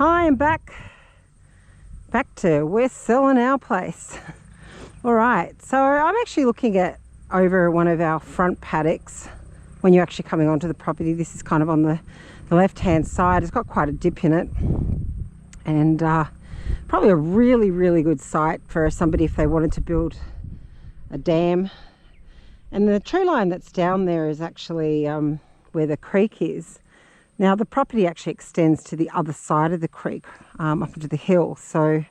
Hi, I'm back to we're selling our place. All right, so I'm actually looking at over one of our front paddocks. When you're actually coming onto the property, this is kind of on the left hand side. It's got quite a dip in it, and probably a really good site for somebody if they wanted to build a dam. And the tree line that's down there is actually where the creek is. Now the property actually extends to the other side of the creek, up into the hill, so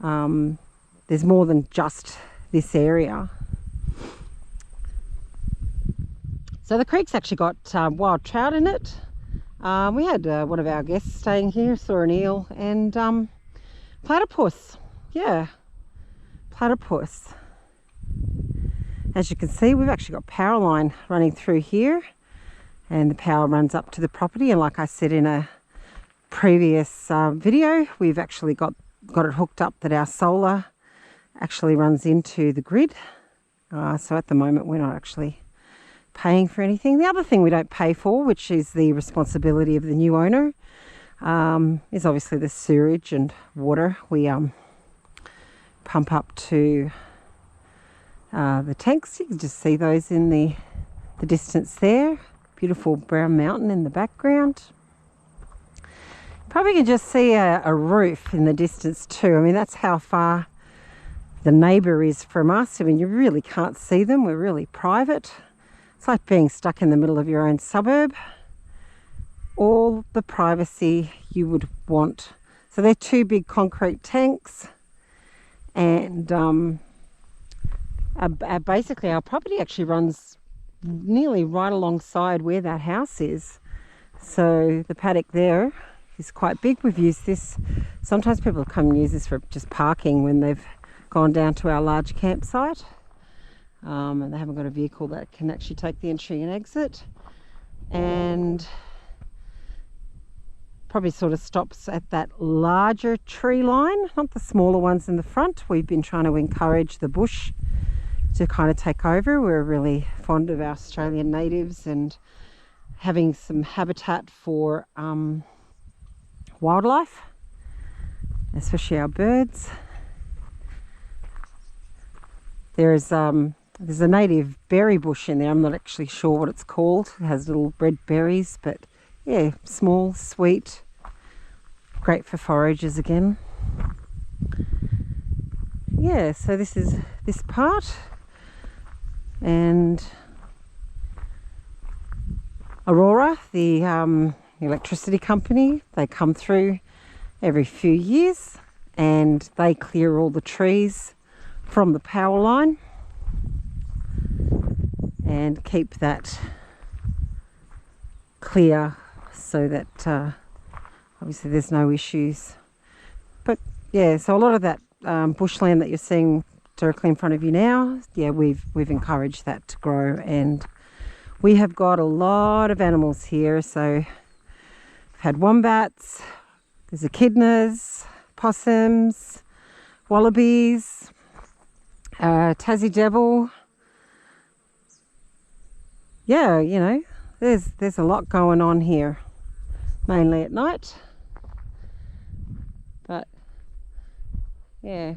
there's more than just this area. So the creek's actually got wild trout in it. We had one of our guests staying here, saw an eel, and platypus. Yeah, platypus. As you can see, we've actually got power line running through here, and the power runs up to the property. And like I said in a previous video, we've actually got it hooked up that our solar actually runs into the grid. So at the moment we're not actually paying for anything. The other thing we don't pay for, which is the responsibility of the new owner, is obviously the sewerage and water. We pump up to the tanks. You can just see those in the distance there. Beautiful brown mountain in the background. Probably can just see a roof in the distance too. I mean, that's how far the neighbour is from us. I mean, you really can't see them. We're really private. It's like being stuck in the middle of your own suburb. All the privacy you would want. So they're two big concrete tanks, and basically our property actually runs nearly right alongside where that house is. So the paddock there is quite big. We've used this. Sometimes people come and use this for just parking when they've gone down to our large campsite, and they haven't got a vehicle that can actually take the entry and exit. And probably sort of stops at that larger tree line, not the smaller ones in the front. We've been trying to encourage the bush to kind of take over. We're really fond of our Australian natives and having some habitat for wildlife, especially our birds. There's a native berry bush in there. I'm not actually sure what it's called. It has little red berries, but yeah, small, sweet, great for foragers again. Yeah, so this is this part. And Aurora, the electricity company, they come through every few years and they clear all the trees from the power line and keep that clear so that obviously there's no issues. But yeah, so a lot of that bushland that you're seeing directly in front of you now, yeah, we've encouraged that to grow, and we have got a lot of animals here. So we've had wombats, there's echidnas, possums, wallabies, Tassie devil. Yeah, you know, there's a lot going on here, mainly at night. But yeah,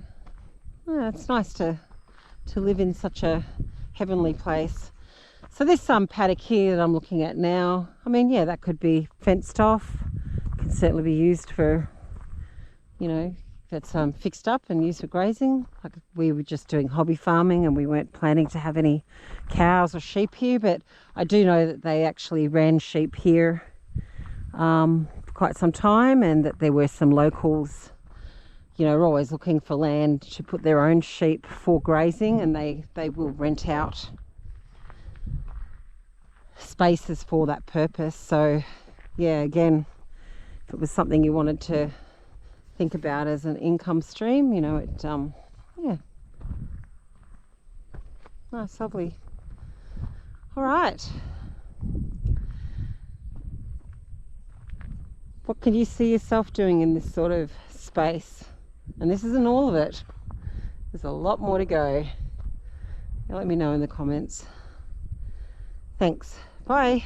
it's nice to live in such a heavenly place. So this paddock here that I'm looking at now, I mean, yeah, that could be fenced off. Can certainly be used for, you know, if it's fixed up and used for grazing. Like we were just doing hobby farming and we weren't planning to have any cows or sheep here, but I do know that they actually ran sheep here for quite some time, and that there were some locals, you know, are always looking for land to put their own sheep for grazing, and they will rent out spaces for that purpose. So yeah, again, if it was something you wanted to think about as an income stream, you know, it yeah, nice, lovely. All right, what can you see yourself doing in this sort of space? And this isn't all of it. There's a lot more to go. Let me know in the comments. Thanks. Bye.